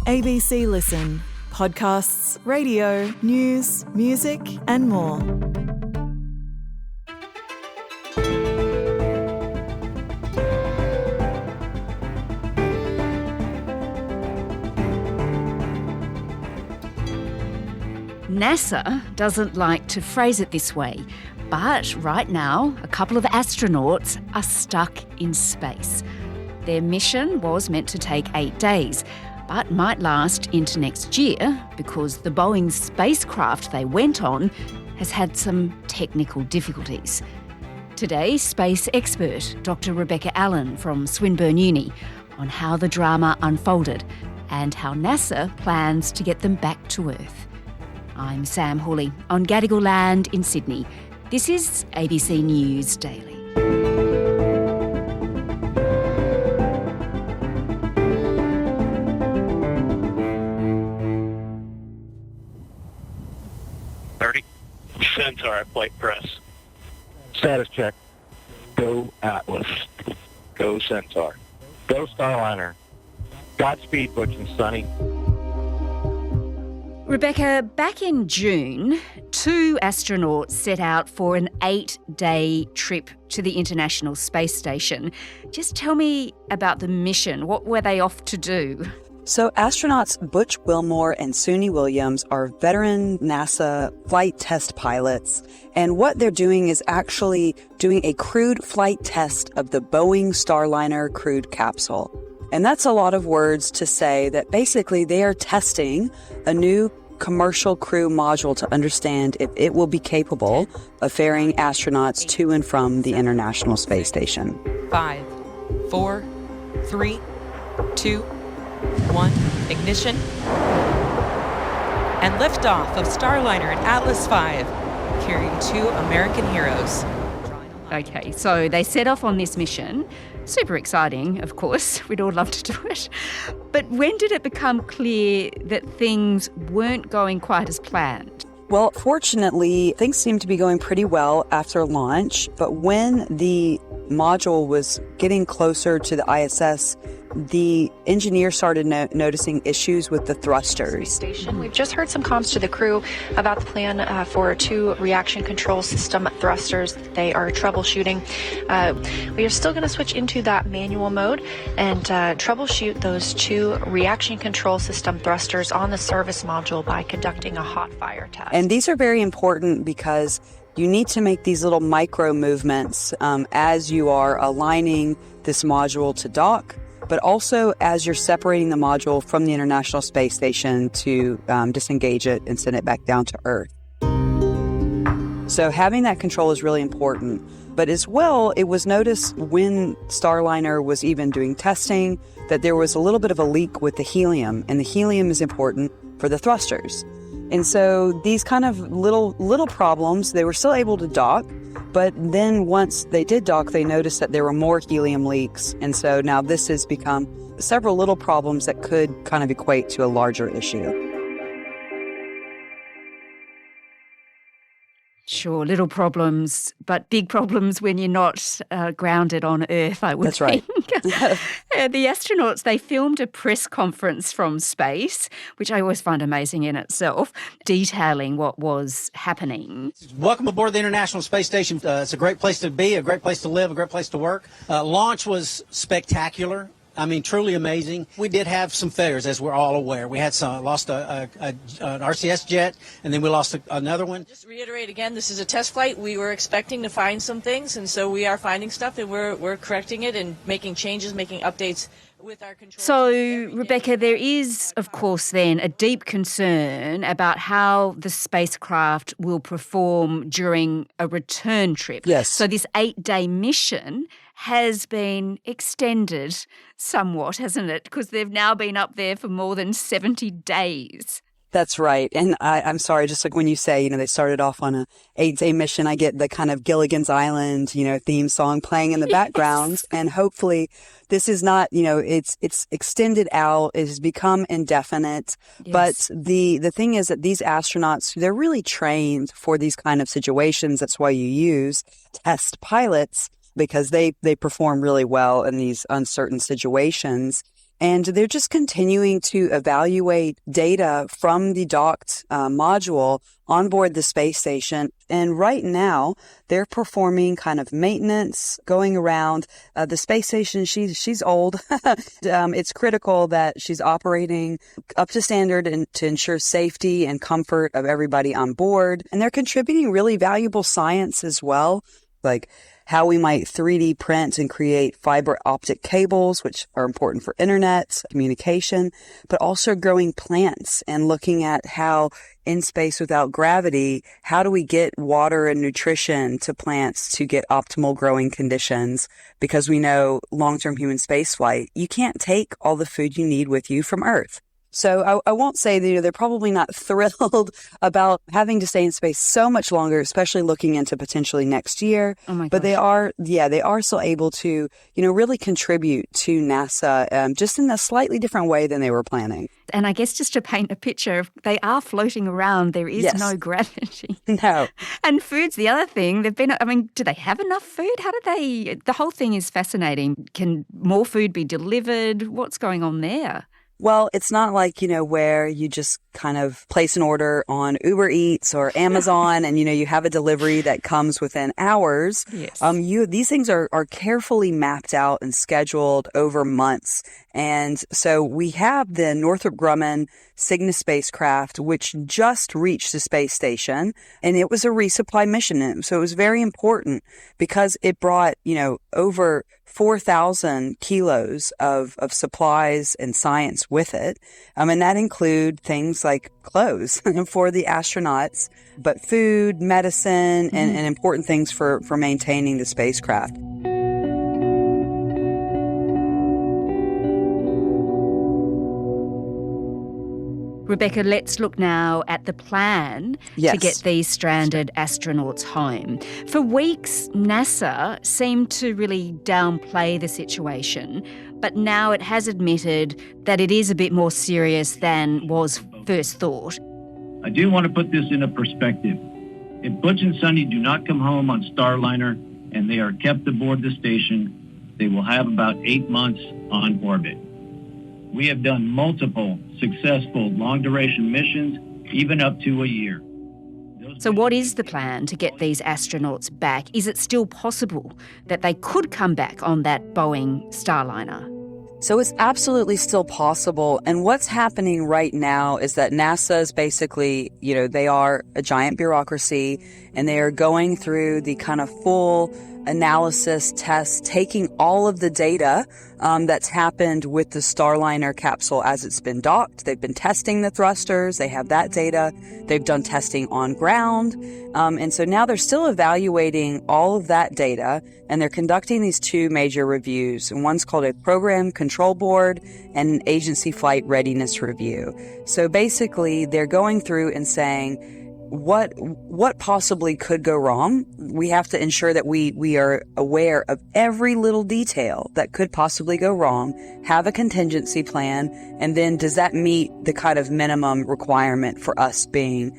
ABC Listen. Podcasts, radio, news, music, and more. NASA doesn't like to phrase it this way, but right now, a couple of astronauts are stuck in space. Their mission was meant to take 8 days, but might last into next year because the Boeing spacecraft they went on has had some technical difficulties. Today, space expert Dr. Rebecca Allen from Swinburne Uni on how the drama unfolded and how NASA plans to get them back to Earth. I'm Sam Hawley on Gadigal land in Sydney. This is ABC News Daily. Centaur at flight press. Status check. Go Atlas. Go Centaur. Go Starliner. Godspeed, Butch and Sonny. Rebecca, back in June, 2 astronauts set out for an 8-day trip to the International Space Station. Just tell me about the mission. What were they off to do? So astronauts Butch Wilmore and Suni Williams are veteran NASA flight test pilots, and what they're doing is actually doing a crewed flight test of the Boeing Starliner crewed capsule. And that's a lot of words to say that basically they are testing a new commercial crew module to understand if it will be capable of ferrying astronauts to and from the International Space Station. 5, 4, 3, 2, 1, ignition, and liftoff of Starliner and Atlas V, carrying 2 American heroes. Okay, so they set off on this mission. Super exciting, of course. We'd all love to do it. But when did it become clear that things weren't going quite as planned? Well, fortunately, things seemed to be going pretty well after launch, but when the module was getting closer to the ISS, the engineer started noticing issues with the thrusters. We've just heard some comms to the crew about the plan for 2 reaction control system thrusters that they are troubleshooting. We are still going to switch into that manual mode and troubleshoot those 2 reaction control system thrusters on the service module by conducting a hot fire test. And these are very important because you need to make these little micro movements as you are aligning this module to dock, but also as you're separating the module from the International Space Station to disengage it and send it back down to Earth. So having that control is really important. But as well, it was noticed when Starliner was even doing testing that there was a little bit of a leak with the helium, and the helium is important for the thrusters. And so these kind of little problems, they were still able to dock, but then once they did dock, they noticed that there were more helium leaks. And so now this has become several little problems that could kind of equate to a larger issue. Sure, little problems, but big problems when you're not grounded on Earth, I would think. That's right. The astronauts, they filmed a press conference from space, which I always find amazing in itself, detailing what was happening. Welcome aboard the International Space Station. It's a great place to be, a great place to live, a great place to work. Launch was spectacular. I mean, truly amazing. We did have some failures, as we're all aware. We had lost an RCS jet, and then we lost another one. Just reiterate again, this is a test flight. We were expecting to find some things, and so we are finding stuff, and we're correcting it and making changes, making updates with our control. So, Rebecca, there is, of course, then a deep concern about how the spacecraft will perform during a return trip. Yes. So this 8-day mission has been extended somewhat, hasn't it? Because they've now been up there for more than 70 days. That's right. And I'm sorry, just like when you say, they started off on a 8-day mission, I get the kind of Gilligan's Island, theme song playing in the background. Yes. And hopefully this is not, it's extended out. It has become indefinite. Yes. But the thing is that these astronauts, they're really trained for these kind of situations. That's why you use test pilots, because they perform really well in these uncertain situations. And they're just continuing to evaluate data from the docked module on board the space station. And right now, they're performing kind of maintenance, going around. The space station, she's old. It's critical that she's operating up to standard and to ensure safety and comfort of everybody on board. And they're contributing really valuable science as well, like how we might 3D print and create fiber optic cables, which are important for internet communication, but also growing plants and looking at how in space without gravity, how do we get water and nutrition to plants to get optimal growing conditions? Because we know long-term human spaceflight, you can't take all the food you need with you from Earth. So I won't say that they're probably not thrilled about having to stay in space so much longer, especially looking into potentially next year. Oh my gosh. But they are still able to, really contribute to NASA just in a slightly different way than they were planning. And I guess just to paint a picture, they are floating around. There is no gravity. No. And food's the other thing. Do they have enough food? The whole thing is fascinating. Can more food be delivered? What's going on there? Well, it's not like, where you just kind of place an order on Uber Eats or Amazon and, you have a delivery that comes within hours. Yes. These things are carefully mapped out and scheduled over months. And so we have the Northrop Grumman Cygnus spacecraft, which just reached the space station, and it was a resupply mission. So it was very important because it brought, over 4,000 kilos of supplies and science with it. And that include things like clothes for the astronauts, but food, medicine, and important things for maintaining the spacecraft. Rebecca, let's look now at the plan to get these stranded astronauts home. For weeks, NASA seemed to really downplay the situation, but now it has admitted that it is a bit more serious than was first thought. I do want to put this into perspective. If Butch and Sunny do not come home on Starliner and they are kept aboard the station, they will have about 8 months on orbit. We have done multiple successful long-duration missions, even up to a year. So what is the plan to get these astronauts back? Is it still possible that they could come back on that Boeing Starliner? So it's absolutely still possible. And what's happening right now is that NASA is basically, they are a giant bureaucracy and they are going through the kind of full analysis tests, taking all of the data that's happened with the Starliner capsule as it's been docked. They've been testing the thrusters. They have that data. They've done testing on ground. And so now they're still evaluating all of that data, and they're conducting these 2 major reviews. And one's called a Program Control Board and an Agency Flight Readiness Review. So basically, they're going through and saying, what possibly could go wrong? We have to ensure that we are aware of every little detail that could possibly go wrong, have a contingency plan, and then does that meet the kind of minimum requirement for us being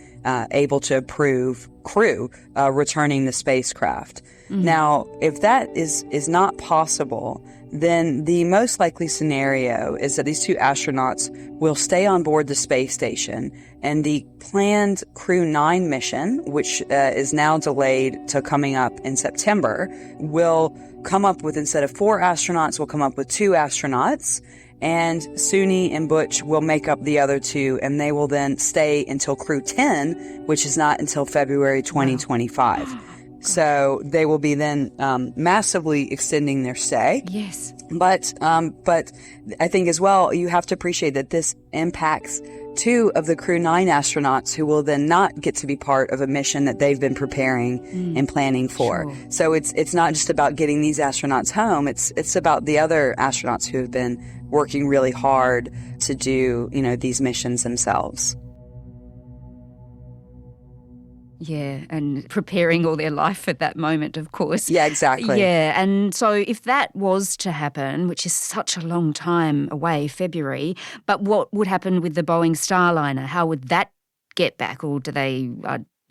able to approve crew returning the spacecraft? Mm-hmm. Now, if that is not possible, then the most likely scenario is that these 2 astronauts will stay on board the space station, and the planned Crew 9 mission, which is now delayed to coming up in September, will come up with, instead of 4 astronauts, will come up with 2 astronauts, and Suni and Butch will make up the other 2, and they will then stay until Crew 10, which is not until February 2025. Wow. So they will be then massively extending their stay. Yes. But I think as well, you have to appreciate that this impacts 2 of the Crew 9 astronauts who will then not get to be part of a mission that they've been preparing and planning for. Sure. So it's not just about getting these astronauts home. It's about the other astronauts who have been working really hard to do, these missions themselves. Yeah, and preparing all their life for that moment, of course. Yeah, exactly. Yeah, and so if that was to happen, which is such a long time away, February, but what would happen with the Boeing Starliner? How would that get back, or do they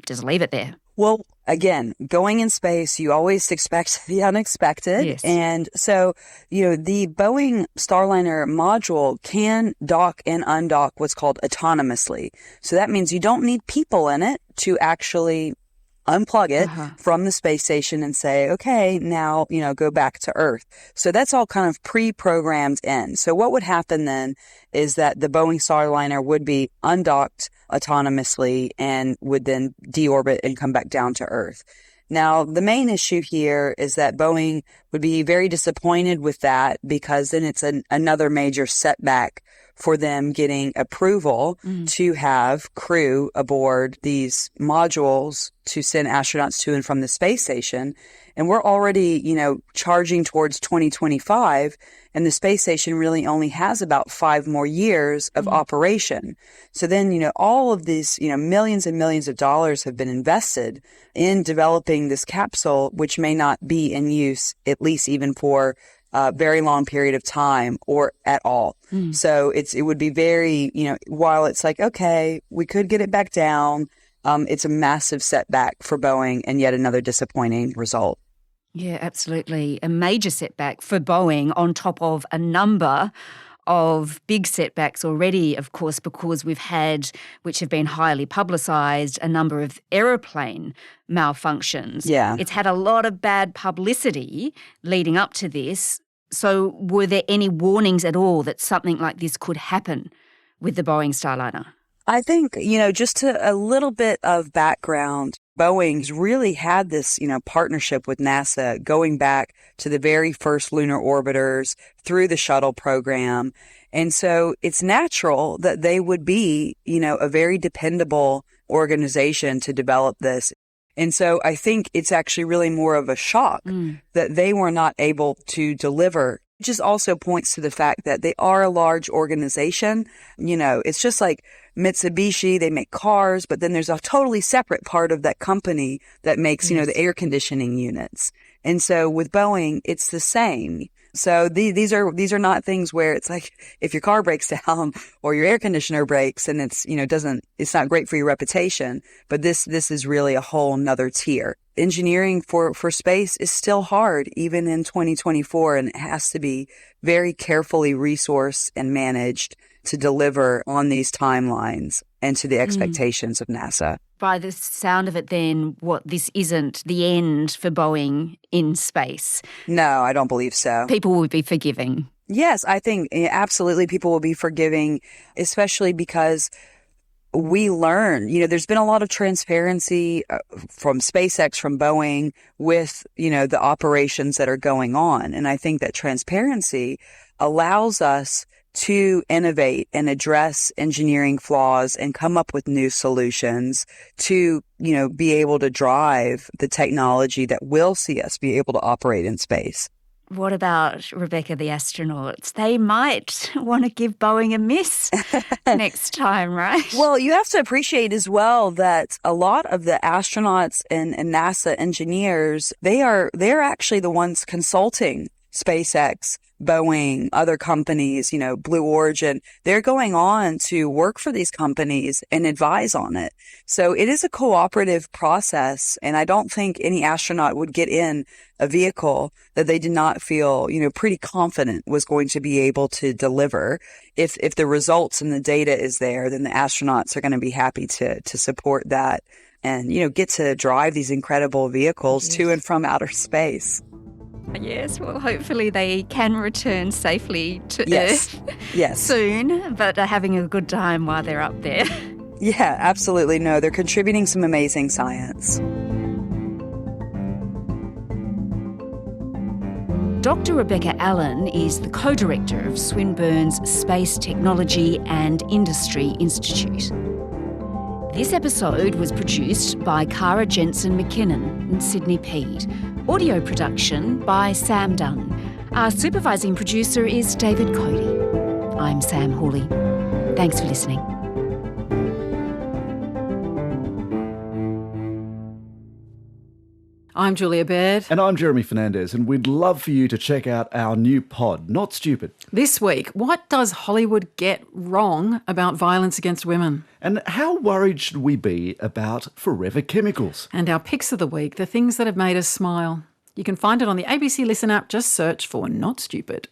just leave it there? Well, again, going in space, you always expect the unexpected. Yes. And so, the Boeing Starliner module can dock and undock what's called autonomously. So that means you don't need people in it to actually unplug it from the space station and say, okay, now, go back to Earth. So that's all kind of pre-programmed in. So what would happen then is that the Boeing Starliner would be undocked autonomously and would then deorbit and come back down to Earth. Now, the main issue here is that Boeing would be very disappointed with that, because then it's another major setback for them getting approval to have crew aboard these modules to send astronauts to and from the space station. And we're already, charging towards 2025, and the space station really only has about 5 more years of operation. So then, all of these, millions and millions of dollars have been invested in developing this capsule, which may not be in use, at least even for a very long period of time or at all. So it would be very, while it's like, okay, we could get it back down, it's a massive setback for Boeing and yet another disappointing result. Yeah, absolutely. A major setback for Boeing on top of a number of big setbacks already, of course, because we've had, which have been highly publicised, a number of aeroplane malfunctions. Yeah. It's had a lot of bad publicity leading up to this. So were there any warnings at all that something like this could happen with the Boeing Starliner? I think, just a little bit of background, Boeing's really had this, partnership with NASA going back to the very first lunar orbiters through the shuttle program. And so it's natural that they would be, a very dependable organization to develop this. And so I think it's actually really more of a shock that they were not able to deliver. It just also points to the fact that they are a large organization. It's just like Mitsubishi, they make cars, but then there's a totally separate part of that company that makes, the air conditioning units. And so with Boeing, it's the same. So these are not things where it's like if your car breaks down or your air conditioner breaks and it's, it's not great for your reputation, but this is really a whole nother tier. Engineering for space is still hard, even in 2024, and it has to be very carefully resourced and managed to deliver on these timelines and to the expectations of NASA. By the sound of it then, this isn't the end for Boeing in space? No, I don't believe so. People will be forgiving. Yes, I think absolutely people will be forgiving, especially because we learn, there's been a lot of transparency from SpaceX, from Boeing with, the operations that are going on. And I think that transparency allows us to innovate and address engineering flaws and come up with new solutions to, be able to drive the technology that will see us be able to operate in space. What about, Rebecca, the astronauts? They might want to give Boeing a miss next time, right? Well, you have to appreciate as well that a lot of the astronauts and NASA engineers, they're actually the ones consulting SpaceX, Boeing, other companies, Blue Origin. They're going on to work for these companies and advise on it. So it is a cooperative process. And I don't think any astronaut would get in a vehicle that they did not feel, pretty confident was going to be able to deliver. If the results and the data is there, then the astronauts are going to be happy to support that and, get to drive these incredible vehicles to and from outer space. Yes, well, hopefully they can return safely to Yes. Earth soon, but are having a good time while they're up there. Yeah, absolutely. No, they're contributing some amazing science. Dr. Rebecca Allen is the co-director of Swinburne's Space Technology and Industry Institute. This episode was produced by Cara Jensen McKinnon and Sydney Peed. Audio production by Sam Dunn. Our supervising producer is David Cody. I'm Sam Hawley. Thanks for listening. I'm Julia Baird. And I'm Jeremy Fernandez, and we'd love for you to check out our new pod, Not Stupid. This week, what does Hollywood get wrong about violence against women? And how worried should we be about forever chemicals? And our picks of the week, the things that have made us smile. You can find it on the ABC Listen app. Just search for Not Stupid.